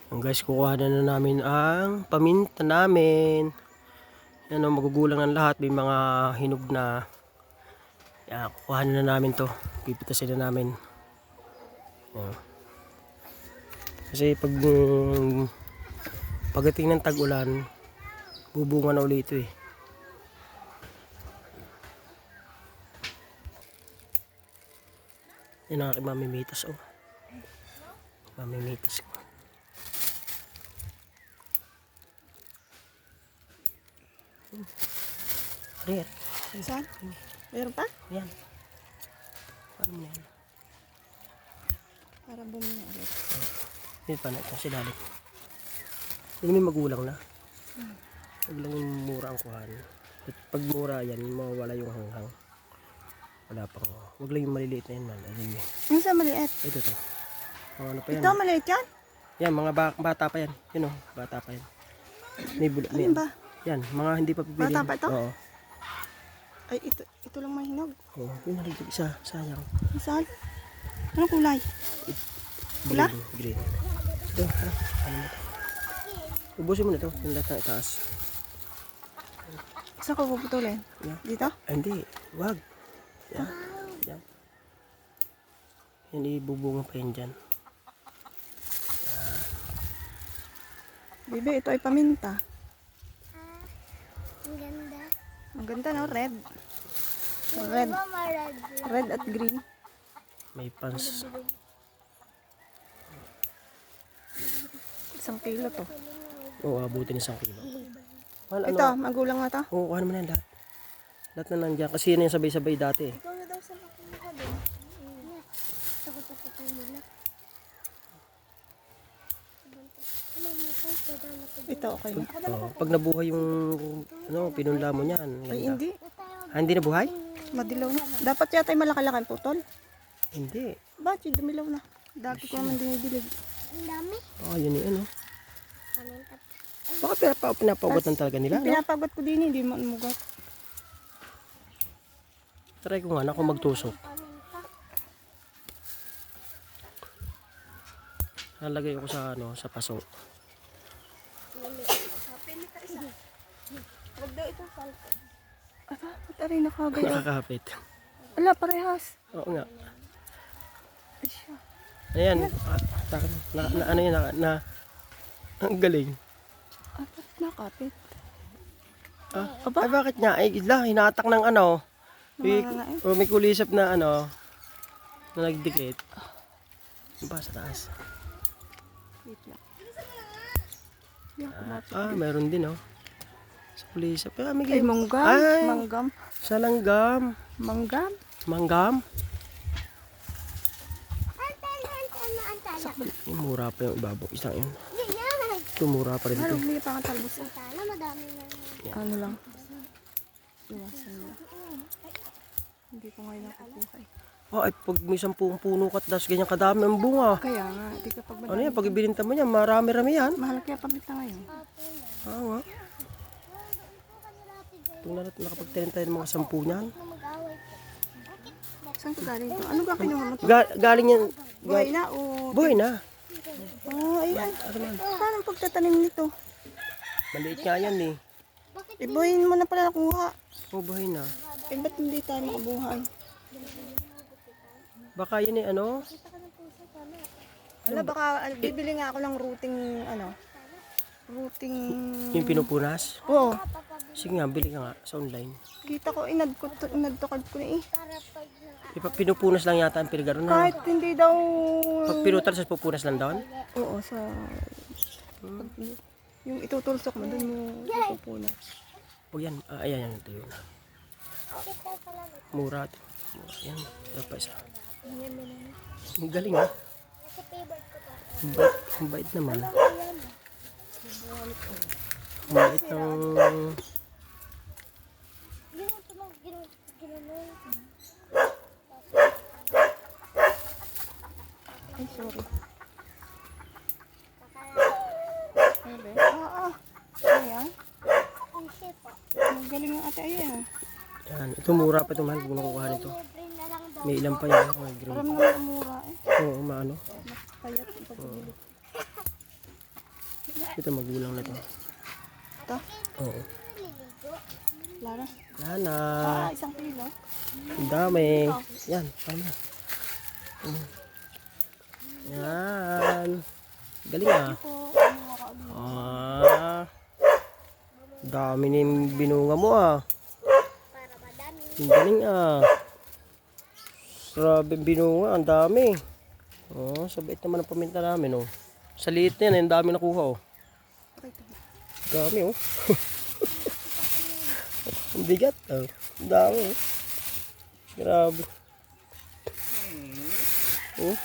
Ang guys, kukuha na namin ang paminta namin. Yan o, magugulang ng lahat. May mga hinog na. Yan, kukuha na namin to. Pipitasin na namin. Yan. Kasi pagdating ng tag-ulan, bubunga na ulit ito eh. Yan ang aking mamimitas oh. Mamimitas ko. Rare. Saan? Meron pa? Yan. Ano na yan? Para bumili ulit. Hindi pa na ito. Silalim. Hindi may magulang na. Huwag lang yung mura ang kuhan. At pag mura yan, mawawala yung hanghang. Wala pang. Huwag lang yung maliliit na yan man. Ayun yun. Yung sa maliit? Ito to. Mga ano pa yan? Ito, maliit yan? Yan, mga bata pa yan. Yun o, bata pa yan. May bulak na Ano yan. ba? Yan, mga hindi pa pipili. Bata pa ito? Oo. Ay, ito lang may hinog. Oo, yun na rin. Isa, sayang. Saan? Anong kulay? Pula? Green. Ito, ha? Ano mo ito? Ubusin mo na ito. Yung lahat na itaas. Saan ko puputulin? Yan. Dito? Ay, hindi. Wag. Yan. Yan. Yan, ibubunga pa yan dyan. Bibi, ito ay paminta. Ang ganda. Ang ganda no? Red. Red. Red. Red. Red at green. May pans. 1 kilo to. Oo, abutin 1 kilo. Mahal, Ito, magulang na to. Oo, ano mo na yan lahat. Lahat na nandiyan. Kasi yan yung sabay-sabay dati eh. Ikaw na daw sa makuha din. Takot ako kayo muna. Ito, okay na. Oo, pag nabuhay yung ano, pinunla mo niyan. Ay, ganda. hindi. Ah, hindi nabuhay? Madilaw na. Dapat yata ay malaki-laki putol. Hindi. Bakit dumilaw na? Dati ko naman dinidilig. Ang dami. Oo, yun yung ano. Paminta. Baka pinapaugot talaga nila, no? Pinapagot ko din, hindi mo mugat. Try ko nga na kung magtusok. Paminta. Nalagay ako sa ano, sa paso. Huwag daw itong salto. Aba, ba't aray nakagayo? Nakakapit. Ala, parehas. Oo nga. Ay siya. Ayan. Ano yun, ang galing. Ah, ba't nakapit? Ah, ay bakit nga? Ay, hinatak ng ano. May, Nangangain? may kulisap na ano, na nagdikit. Ba sa taas? Wait lang. Yan, kumapit. Meron din oh. Sa kulisap. May Ay, manggam. Ay, Manggam. sa langgam. Manggam. Manggam. Antala. Yung mura pa yung ibabaw. Isang yun. Yan. Ito mura pa rin Ano, ito. bili pa ang talbos. Antala, madami na. Ano lang. Iwasan mo. Hindi ko ngayon nakukuha eh. Ay, pag may 10 puno kat, das ganyan kadami ang bunga. Kaya nga, di ka pag Ano yan, pag ibininta mo yan, marami-rami yan. mahal kaya pamita ngayon. Nga. Ito na natin nakapagtirin tayo ng mga 10 niyan. Mag-away. Saan ka galing to? Ano ba kinuha mo to? Galing yan. Buhay na o... Buhay na. ay. Paano ang pagtatanim nito? Maliit nga yan eh. Ibuhin mo na pala nakuha. Oh, buhay na. Eh, ba't hindi tayo makabuhay? Baka yun eh, ano? Ala, baka bibili nga ako ng routing, routing... Yung pinupunas. Oo. Sige nga, bili ka nga sa online. Kita ko, inadtokad ko na eh. Pinupunas lang yata ang pilgar na. Kahit hindi daw... Pag pinutal sa pupunas lang doon. Oo, sa... Yung itutulsok mo, doon mo pupunas. O yan, ayan, ito yun. Mura. Mura. Yan, dapat isa. Ang galing ha. Kasi favorite ko to. Ang bait naman. Ang bait ng... Ginawa ito ng ginawa. Ay, sorry. Sabi? Ayan. Ang shape po. Magaling ang ate ayan. Yan, ito mura pa ito mahal kung nakukuha nito. Libre na lang daw. May ilan pa yan. Mga green. Alam naman ang mura eh. Oo, maano. Payat ang pagbili. Ito magulang na to. Ito? Oo. Wala na. Wala na. Isang kilo. Ang dami. Yan, parang na. Yan. Galing ah. Ito, ano ka ulit. Ah. Dami ni binunga mo ah. Ang galing ah. Grabe binunga, ang dami. Oh, sabait naman ang paminta namin oh. Sa liit na yan, ang dami nakuha oh. Pakita mo. Dami oh. Ang bigat oh. Ang dami oh. Grabe. Oh.